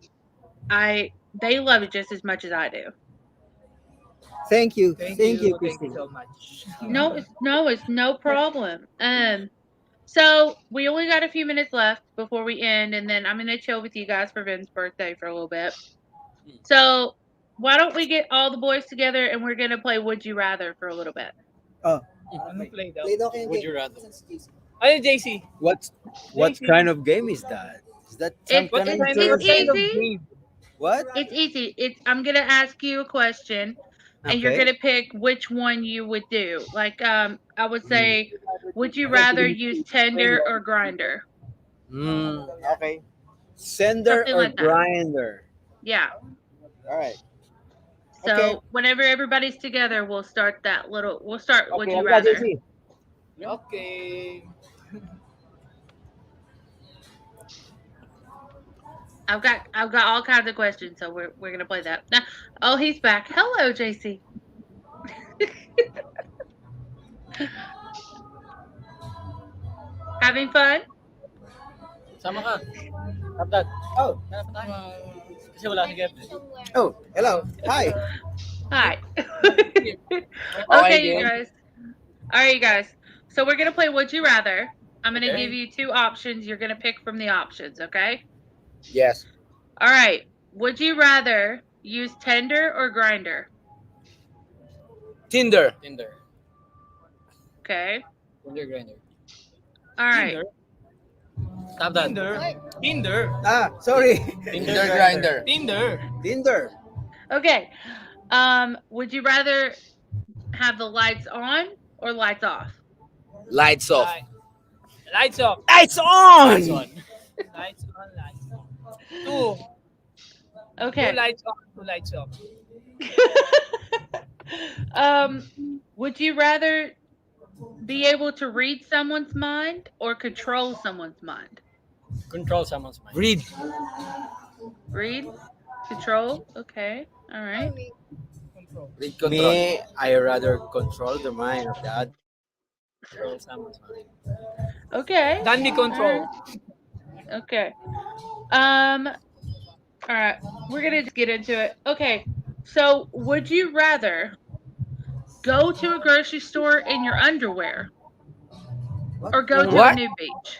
I they love it just as much as I do. Thank you. Thank Thank you, you. Thank you Christine. so much. It's no problem. So we only got a few minutes left before we end, and then I'm gonna chill with you guys for Vin's birthday for a little bit. So why don't we get all the boys together and we're gonna play Would You Rather for a little bit? Oh, Ano play daw? play daw kayo Would game. you rather? Ayun, JC. What JC. kind of game is that? Is that some It's kind it's, of it's interesting? easy. What? It's easy. I'm gonna ask you a question, and you're Okay. gonna pick which one you would do. Like, I would Mm. say, would you rather use Tinder or Grinder? Mm. Okay. Sender Something or like that. grinder? Yeah. All right. So Okay. whenever everybody's together, we'll start We'll start. Would Okay, you I've got rather? JC. Okay. I've got all kinds of questions, so we're gonna play that. Now, oh, he's back. Hello, JC. Having fun? Sama ka. Tap that. Oh, Hanap tayo. Kasi wala si Gab. Somewhere. oh, hello. Hi. Hi. Okay, Okay, you game. guys. All right, you guys. So we're gonna play Would You Rather. I'm gonna Okay. give you two options. You're gonna pick from the options, okay? Yes. All right. Would you rather use Tinder or Grinder? Tinder. Tinder. Okay. Tinder grinder. All right. Tinder. Tap that. Tinder. What? Tinder. Ah, sorry. Tinder grinder. Tinder. Tinder. Okay. Would you rather have the lights on or lights off? Lights off. Lights off. Lights on. This one. Lights on. Lights off. Two. Okay. Two lights on. Two lights off. Would you rather be able to read someone's mind or control someone's mind? Control someone's mind. Read. Read, control. Okay. All right. Sorry. Control. Read control. Me, I rather control the mind of the other. Control someone's mind. Okay. Danny control. Okay. All right. We're gonna just get into it. Okay. So, would you rather go to a grocery store in your underwear or go to a What? nude beach?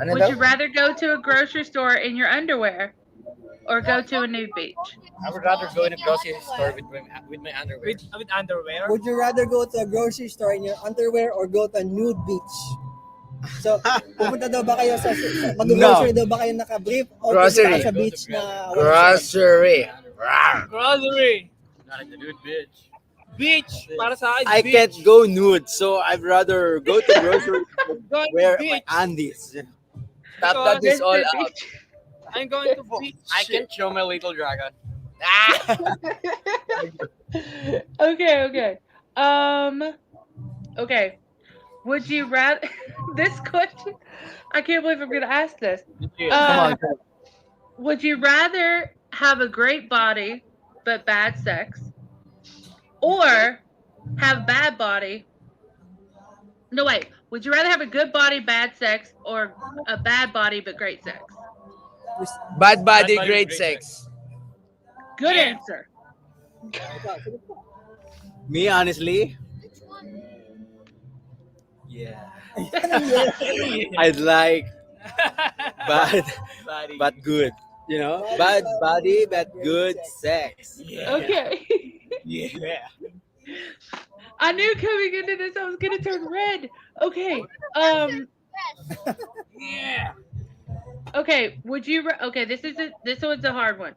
Ano Would daw? you rather go to a grocery store in your underwear or go to a nude beach? I would rather go in a grocery store with my underwear. With underwear. Would you rather go to a grocery store in your underwear or go to a nude beach? So, pupunta daw ba kayo mag-grocery daw ba kayo naka-brief o Grocery. pupunta ka sa beach na Grocery. Rawr. Grocery. Not like the dude, bitch. Beach. Para sa akin, I beach. can't go nude, so I'd rather go to grocery Going wear to my beach. undies. Tap that is all Nude out. beach. I'm going to beach. I can show my little dragon. Okay. Okay. Would you rather this question? I can't believe I'm gonna ask this. Come on. Would you rather have a great body but bad sex, or have bad body? No, wait. Would you rather have a good body, bad sex, or a bad body but great sex? Bad body, body, great great sex. Good Yeah. answer. Me, honestly, Which one? yeah. I'd like bad, Body. but good. You know, bad body, but good sex. Okay. Yeah. I knew coming into this I was gonna turn red. Okay. Yes. Yeah. Okay. Would you? Okay. This one's a hard one.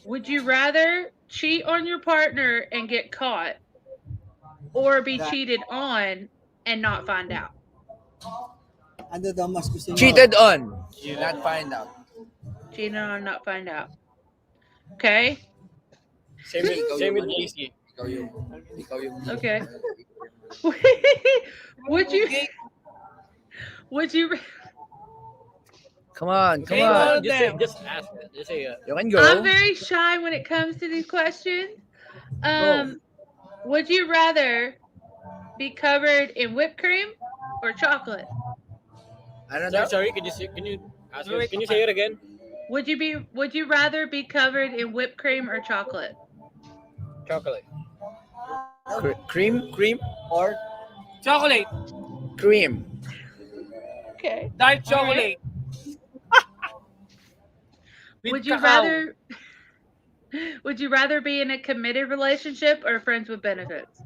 Would you rather cheat on your partner and get caught, or be cheated on and not find out? ano daw mas gusto niyo? Cheated on. Not find out. Cheated on, not find out. Okay. Same with JC. Ikaw yung. Okay. Would you? Would you? Come on. Okay, well, Just ask it. Just say You can go. I'm very shy when it comes to these questions. Would you rather be covered in whipped cream or chocolate? Ano daw? sorry, can you ask Wait, it? Can you say it again? Would you rather be covered in whipped cream or chocolate? Chocolate. Cream? Or Chocolate. Cream. Okay. Dark chocolate. With Would you cacao. rather would you rather be in a committed relationship or friends with benefits?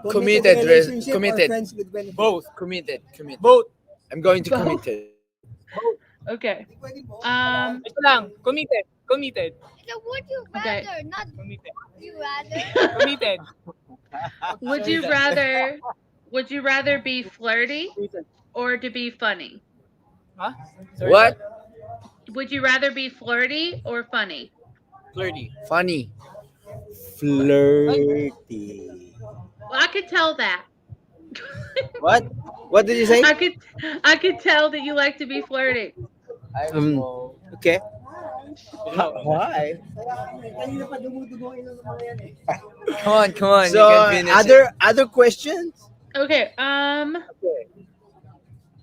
Committed, relationship committed. or friends with benefits? Both. Committed. Both. I'm going to Both. committed. Okay. Ito lang. Committed. So would you Okay. rather, not Committed. would you rather? Committed. Would you rather be flirty or to be funny? Huh? Sorry, What? Would you rather be flirty or funny? Flirty. Funny. flirty. Well, I could tell that. What? What did you say? I could tell that you like to be flirty. Okay. Why? Come on, So you can finish other questions? Okay.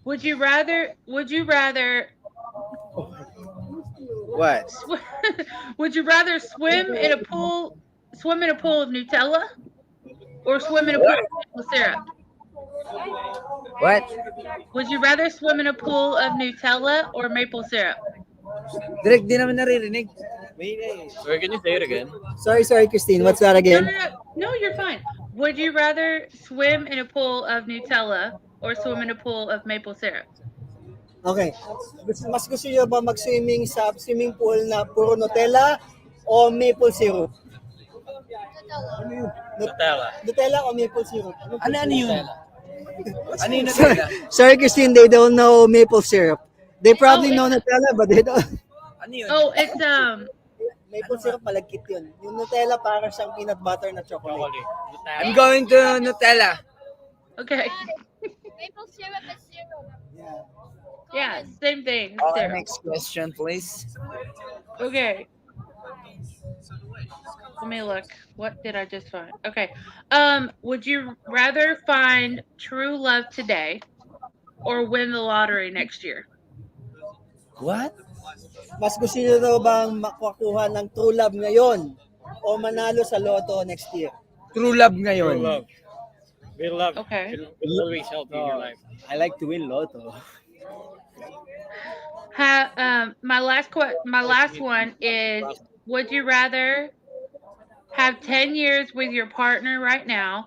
Would you rather? What? Would you rather swim in a pool? Swim in a pool of Nutella, or swim in a pool of maple syrup? What? Would you rather swim in a pool of Nutella or maple syrup? Direct, di naman naririnig. Sorry, can you say it again? Sorry, Christine. What's that No, again? no, no, no, you're fine. Would you rather swim in a pool of Nutella or swim in a pool of maple syrup? Okay. Mas gusto niyo ba mag-swimming sa swimming pool na puro Nutella o maple syrup? Nutella. Nutella o maple syrup? Ano yun? Ano yun? Sorry, Christine, they don't know maple syrup. They probably know Nutella, but they don't. Ano yun? Oh, it's Maple syrup, malagkit yun. Yung Nutella, parang siyang peanut butter na chocolate. Chocolate. I'm going to Nutella. okay. Maple syrup is syrup. Yeah, same thing. Okay, Syrup. next question, please. Okay. Let me look. What did I just find? Okay. Would you rather find true love today or win the lottery next year? What? Mas gusto niyo daw bang makakuha ng true love ngayon o manalo sa loto next year? True love ngayon. Real love. Real love. Okay. Will always help you in your life. I like to win lotto. My last one is: would you rather have 10 years with your partner right now,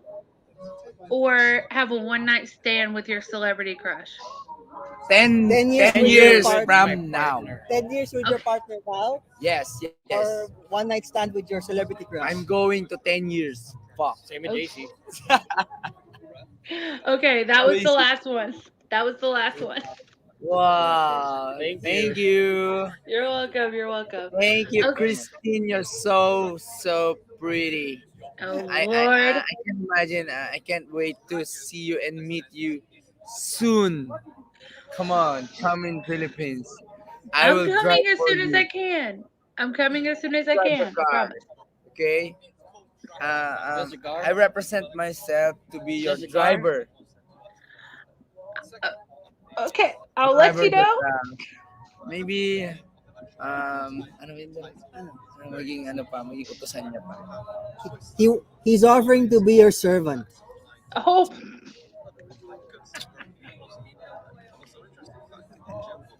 or have a one-night stand with your celebrity crush? 10 10 years 10 with years your from now. 10 years with your partner now Yes, yes. or one night stand with your celebrity crush? I'm going to 10 years. Fuck. Same with Okay. Daisy. Okay, that was the last one. That was the last one. Wow. Thank you. You're welcome. You're welcome. Thank you, Okay. Christine. You're so pretty. Oh I Lord. can imagine. I can't wait to see you and meet you soon. Come on, come in Philippines. I I'm will drive coming as for soon as you. I can. I'm coming as soon as I Drive can. the I car. promise. Okay. Does the car? I represent myself to be your Does the car? driver. Okay, I'll let Driver you know. that, maybe ano yun doon? Maging utusan niya pa. He's offering to be your servant. Oh,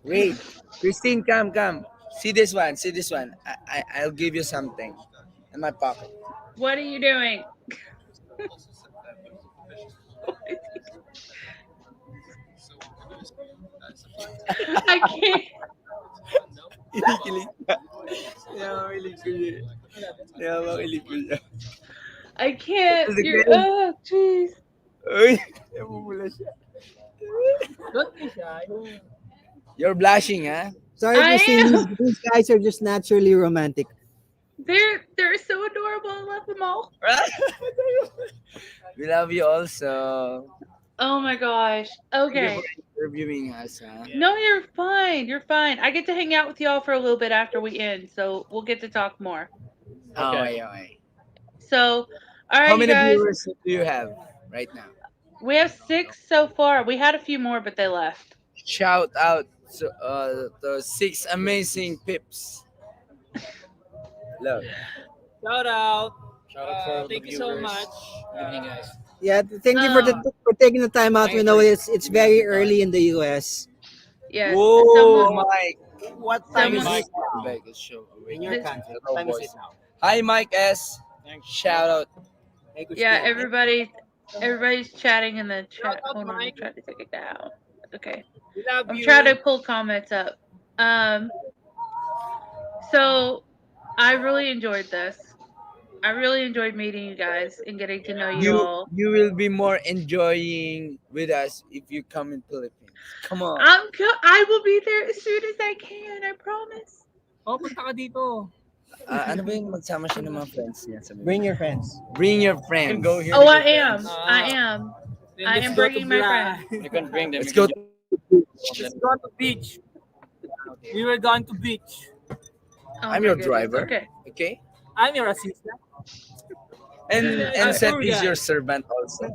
Wait, Christine, come. See this one. I'll give you something in my pocket. what are you doing? I can't. Kinikilig ka. Kaya makilig ko siya. I can't. Is it You're. good? Oh, jeez. Uy, namumula siya. Don't be shy. You're blushing, ha? Sorry, I Christine, am. these guys are just naturally romantic. They're so adorable. I love them all. We love you also. Oh my gosh. Okay. Thank you for interviewing us, ha? No, you're fine. You're fine. I get to hang out with y'all for a little bit after we end, so we'll get to talk more. Okay. So, all right, How you many guys. viewers do you have right now? We have 6 so far. We had a few more, but they left. Shout out to the 6 amazing pips. Love. Shout out. Shout out for all the Thank you so viewers. much. Good evening, guys. Yeah, thank you for taking the time out. We know it's very early in the US. Yes. Whoa, someone- Mike. What time is Someone- it now? Vegas show. In your country, what time is it now? Hi, Mike S. Shout out. Hey, Christine. yeah, everybody's chatting in the chat. Shout out, Hold on, I'm Mike. trying to take it down. Okay. We love I'm you. trying to pull comments up. So I really enjoyed this. I really enjoyed meeting you guys and getting to know you all. You will be more enjoying with us if you come in Philippines. Come on. I will be there as soon as I can. I promise. Oh, punta ka dito. Ano ba yung magsama siya ng mga friends niya? Bring your friends. Bring your friends. Go here. Oh, I am. Ah. I am. Then I let's am go to bringing my Bla- friends. You can bring them. Let's You go. can Let's go to beach. We were going to beach. Oh I'm my your goodness. driver. Okay. Okay. I'm your assistant. And Seth tour is guide. your servant also.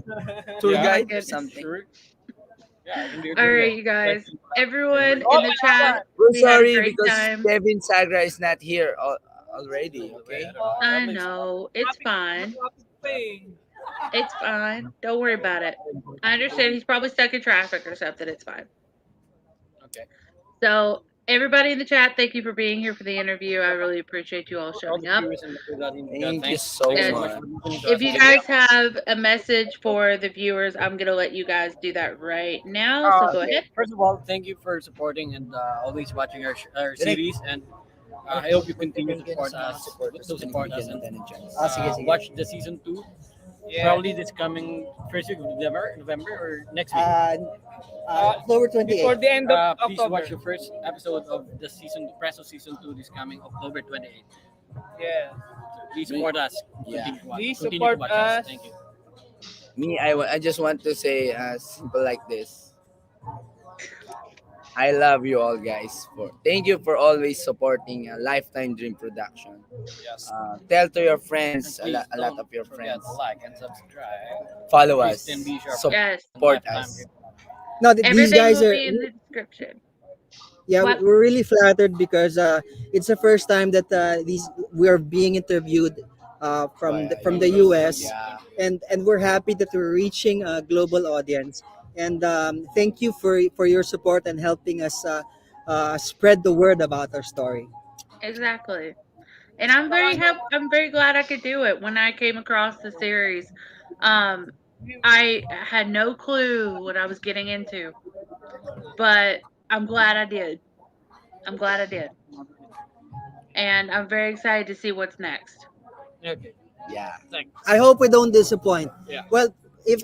Tour Yeah. Oh my guide or goodness. something. Sure. Yeah, I can be a All tour right, guide. you guys. Like, Everyone Oh in the my God. chat, We're we had a sorry great because time. Kevin Sagra is not here already. Okay. I don't know. I I'm like, know. It's fine. Traffic pa eh. It's fine. Don't worry about it. I understand he's probably stuck in traffic or something. It's fine. okay. So, everybody in the chat, thank you for being here for the interview. I really appreciate you all All showing the up. viewers in the Thank you thanks. so Thanks so And much much. for listening to if us you today. guys have a message for the viewers, I'm going to let you guys do that right now. So, go ahead. First of all, thank you for supporting and always watching our Direct. series, and I hope you continue to support us. To support us and Sige, sige. watch the season 2. Yeah. Probably this coming first week of November or next week. October 28th. Before the end of Please October. watch the first episode of the season 2 this coming October 28th. Yeah. Please support us. Yeah. Continue Please to support watch us. Thank you. Me, I just want to say simple like this. I love you all, guys. Thank you for always supporting Lifetime Dream Production. Yes. Tell to your And friends, please a lot don't of your forget friends. to like and subscribe. Follow us. Christian B. Sharp. Yes. Support Lifetime us. Dream. No, these Everything guys will are, be in the description. yeah, What? we're really flattered because it's the first time that we're being interviewed from the US, Yeah. and we're happy that we're reaching a global audience. And thank you for your support and helping us spread the word about our story. Exactly. And I'm very happy. I'm very glad I could do it. When I came across the series, I had no clue what I was getting into, but I'm glad I did. I'm glad I did, and I'm very excited to see what's next. Okay. Yeah. Thanks. I hope we don't disappoint. Yeah. Well, if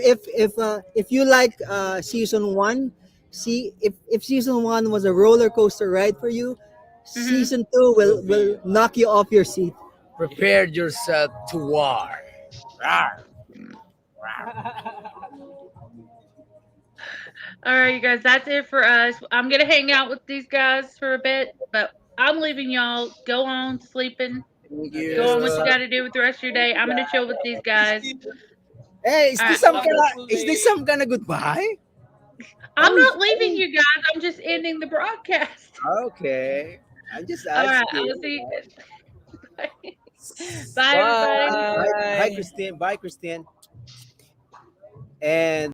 you like season one, see if season one was a roller coaster ride for you, season two will knock you off your seat. Prepare yourself to war. Rawr. All right, you guys, that's it for us. I'm gonna hang out with these guys for a bit, but I'm leaving y'all. Go on sleeping. Thank Go on what you you. got to do with the rest of your day. I'm gonna chill with these guys. Hey, is All this right. some kind of goodbye? I'm not leaving you guys. I'm just ending the broadcast. Okay. I'm just All right, asking. I'll see you. Bye, everybody. Bye, Christine. Bye, Christine. And